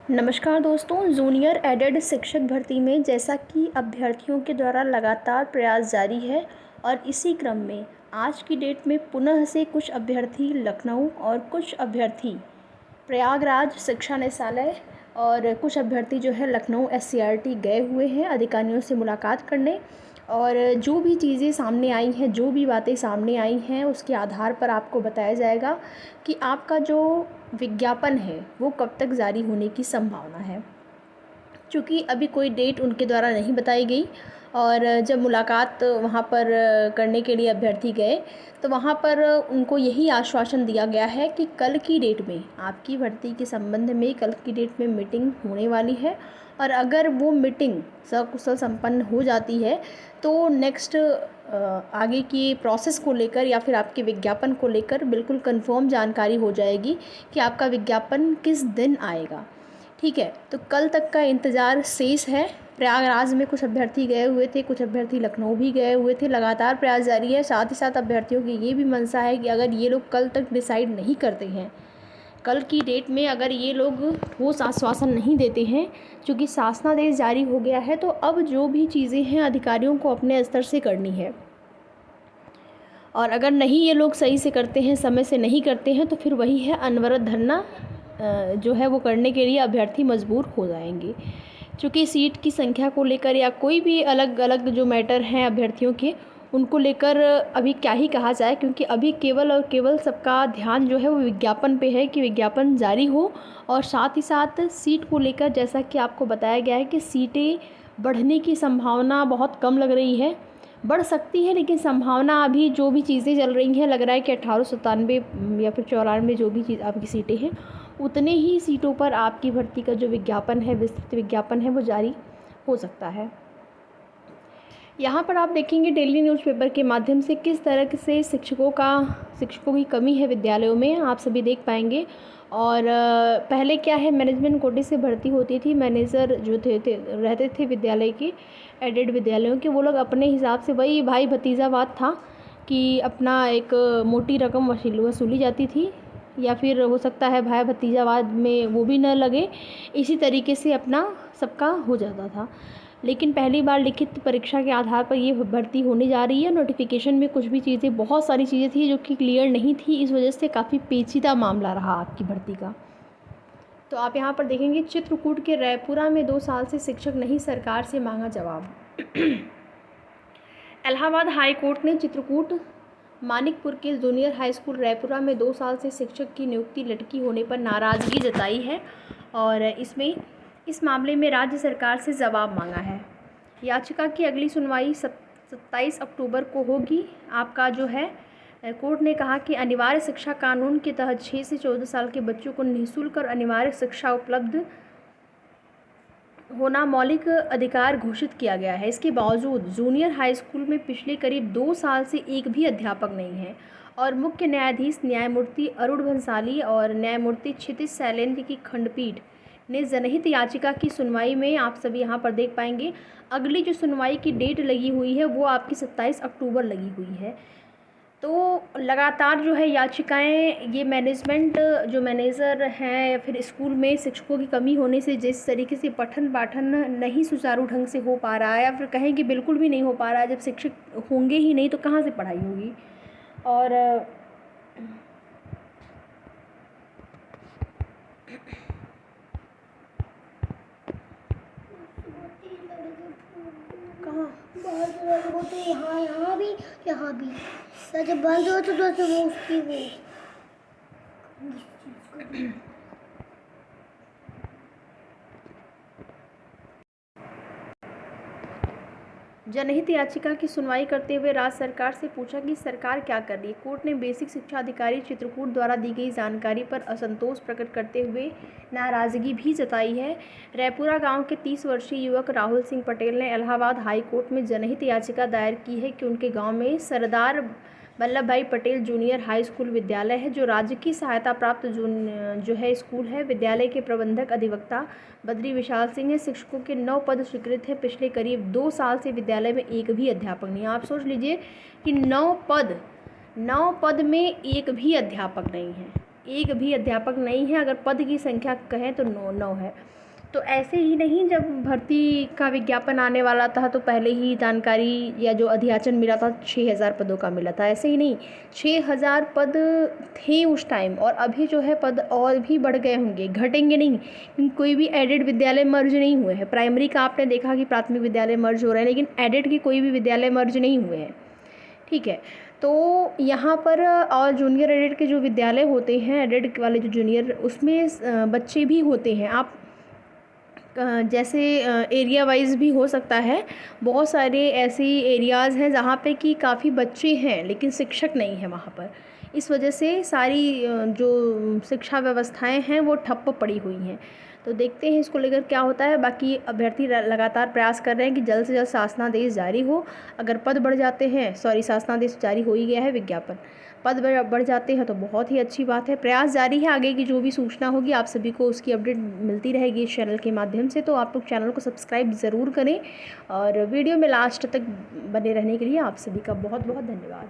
नमस्कार दोस्तों, junior added शिक्षक भर्ती में जैसा कि अभ्यर्थियों के द्वारा लगातार प्रयास जारी है और इसी क्रम में आज की डेट में पुनः से कुछ अभ्यर्थी लखनऊ और कुछ अभ्यर्थी प्रयागराज शिक्षा निदेशालय और कुछ अभ्यर्थी जो है लखनऊ एससीईआरटी गए हुए हैं अधिकारियों से मुलाकात करने। और जो भी चीज़ें सामने आई हैं, जो भी बातें सामने आई हैं, उसके आधार पर आपको बताया जाएगा कि आपका जो विज्ञापन है वो कब तक जारी होने की संभावना है। चूँकि अभी कोई डेट उनके द्वारा नहीं बताई गई और जब मुलाकात वहाँ पर करने के लिए अभ्यर्थी गए तो वहाँ पर उनको यही आश्वासन दिया गया है कि कल की डेट में आपकी भर्ती के संबंध में कल की डेट में मीटिंग होने वाली है और अगर वो मीटिंग सकुशल संपन्न हो जाती है तो नेक्स्ट आगे की प्रोसेस को लेकर या फिर आपके विज्ञापन को लेकर बिल्कुल कंफर्म जानकारी हो जाएगी कि आपका विज्ञापन किस दिन आएगा। ठीक है, तो कल तक का इंतज़ार शेष है। प्रयागराज में कुछ अभ्यर्थी गए हुए थे, कुछ अभ्यर्थी लखनऊ भी गए हुए थे, लगातार प्रयास जारी है। साथ ही साथ अभ्यर्थियों की ये भी मंशा है कि अगर ये लोग कल तक डिसाइड नहीं करते हैं, कल की डेट में अगर ये लोग ठोस आश्वासन नहीं देते हैं, क्योंकि शासनादेश जारी हो गया है, तो अब जो भी चीज़ें हैं अधिकारियों को अपने स्तर से करनी है। और अगर नहीं ये लोग सही से करते हैं, समय से नहीं करते हैं, तो फिर वही है अनवरत धरना जो है वो करने के लिए अभ्यर्थी मजबूर हो जाएंगे। चूँकि सीट की संख्या को लेकर या कोई भी अलग अलग जो मैटर हैं अभ्यर्थियों के, उनको लेकर अभी क्या ही कहा जाए, क्योंकि अभी केवल और केवल सबका ध्यान जो है वो विज्ञापन पे है कि विज्ञापन जारी हो। और साथ ही साथ सीट को लेकर जैसा कि आपको बताया गया है कि सीटें बढ़ने की संभावना बहुत कम लग रही है। बढ़ सकती है लेकिन संभावना अभी जो भी चीज़ें चल रही हैं लग रहा है कि 1897 या फिर 94 जो भी चीज़ आपकी सीटें हैं उतने ही सीटों पर आपकी भर्ती का जो विज्ञापन है, विस्तृत विज्ञापन है, वो जारी हो सकता है। यहाँ पर आप देखेंगे डेली न्यूज़पेपर के माध्यम से किस तरह से शिक्षकों की कमी है विद्यालयों में, आप सभी देख पाएंगे। और पहले क्या है, मैनेजमेंट कोटे से भर्ती होती थी, मैनेजर जो रहते थे विद्यालय के एडेड विद्यालयों के, वो लोग अपने हिसाब से वही भाई भतीजावाद था कि अपना एक मोटी रकम वसूली जाती थी, या फिर हो सकता है भाई भतीजावाद में वो भी न लगे, इसी तरीके से अपना सबका हो जाता था। लेकिन पहली बार लिखित परीक्षा के आधार पर ये भर्ती होने जा रही है। नोटिफिकेशन में कुछ भी चीज़ें, बहुत सारी चीज़ें थी जो कि क्लियर नहीं थी, इस वजह से काफ़ी पेचीदा मामला रहा आपकी भर्ती का। तो आप यहाँ पर देखेंगे चित्रकूट के रायपुरा में 2 साल से शिक्षक नहीं, सरकार से मांगा जवाब। इलाहाबाद हाई कोर्ट ने चित्रकूट मानिकपुर के जूनियर हाई स्कूल रायपुरा में 2 साल से शिक्षक की नियुक्ति लटकी होने पर नाराज़गी जताई है और इस मामले में राज्य सरकार से जवाब मांगा है। याचिका की अगली सुनवाई 27 अक्टूबर को होगी। आपका जो है कोर्ट ने कहा कि अनिवार्य शिक्षा कानून के तहत 6 से 14 साल के बच्चों को निःशुल्क और अनिवार्य शिक्षा उपलब्ध होना मौलिक अधिकार घोषित किया गया है। इसके बावजूद जूनियर हाई स्कूल में पिछले करीब 2 साल से एक भी अध्यापक नहीं है और मुख्य न्यायाधीश न्यायमूर्ति अरुण भंसाली और न्यायमूर्ति क्षितिज शैलेंद्र की खंडपीठ ने जनहित याचिका की सुनवाई में, आप सभी यहाँ पर देख पाएंगे, अगली जो सुनवाई की डेट लगी हुई है वो आपकी 27 अक्टूबर लगी हुई है। तो लगातार जो है याचिकाएं, ये मैनेजमेंट जो मैनेजर हैं या फिर स्कूल में शिक्षकों की कमी होने से जिस तरीके से पठन पाठन नहीं सुचारू ढंग से हो पा रहा है, या फिर कहें कि बिल्कुल भी नहीं हो पा रहा है, जब शिक्षक होंगे ही नहीं तो कहाँ से पढ़ाई होगी। और यहाँ भी जब बंद हो तो वो उसकी वो जनहित याचिका की सुनवाई करते हुए राज्य सरकार से पूछा कि सरकार क्या कर रही है। कोर्ट ने बेसिक शिक्षा अधिकारी चित्रकूट द्वारा दी गई जानकारी पर असंतोष प्रकट करते हुए नाराज़गी भी जताई है। रायपुरा गांव के 30 वर्षीय युवक राहुल सिंह पटेल ने इलाहाबाद हाई कोर्ट में जनहित याचिका दायर की है कि उनके गाँव में सरदार वल्लभ भाई पटेल जूनियर हाई स्कूल विद्यालय है, जो राज्य की सहायता प्राप्त जो है स्कूल है। विद्यालय के प्रबंधक अधिवक्ता बद्री विशाल सिंह ने शिक्षकों के 9 पद स्वीकृत हैं। पिछले करीब 2 साल से विद्यालय में एक भी अध्यापक नहीं। आप सोच लीजिए कि 9 पद में एक भी अध्यापक नहीं है। एक भी अध्यापक नहीं है। अगर पद की संख्या कहें तो 9 है। तो ऐसे ही नहीं, जब भर्ती का विज्ञापन आने वाला था तो पहले ही जानकारी या जो अधियाचन मिला था 6,000 पदों का मिला था। ऐसे ही नहीं, 6,000 पद थे उस टाइम, और अभी जो है पद और भी बढ़ गए होंगे, घटेंगे नहीं, क्योंकि कोई भी एडेड विद्यालय मर्ज नहीं हुए हैं। प्राइमरी का आपने देखा कि प्राथमिक विद्यालय मर्ज हो रहे हैं, लेकिन एडेड के कोई भी विद्यालय मर्ज नहीं हुए हैं। ठीक है, तो यहाँ पर और जूनियर एडेड के जो विद्यालय होते हैं, एडेड वाले जो जूनियर, उसमें बच्चे भी होते हैं। आप जैसे एरिया वाइज भी हो सकता है, बहुत सारे ऐसे एरियाज़ हैं जहाँ पे कि काफ़ी बच्चे हैं लेकिन शिक्षक नहीं है वहाँ पर। इस वजह से सारी जो शिक्षा व्यवस्थाएं हैं वो ठप्प पड़ी हुई हैं। तो देखते हैं इसको लेकर क्या होता है। बाकी अभ्यर्थी लगातार प्रयास कर रहे हैं कि जल्द से जल्द शासनादेश जारी हो। अगर पद बढ़ जाते हैं, शासनादेश जारी हो ही गया है, विज्ञापन, पद बढ़ जाते हैं तो बहुत ही अच्छी बात है। प्रयास जारी है, आगे की जो भी सूचना होगी आप सभी को उसकी अपडेट मिलती रहेगी इस चैनल के माध्यम से। तो आप लोग चैनल को सब्सक्राइब ज़रूर करें, और वीडियो में लास्ट तक बने रहने के लिए आप सभी का बहुत बहुत धन्यवाद।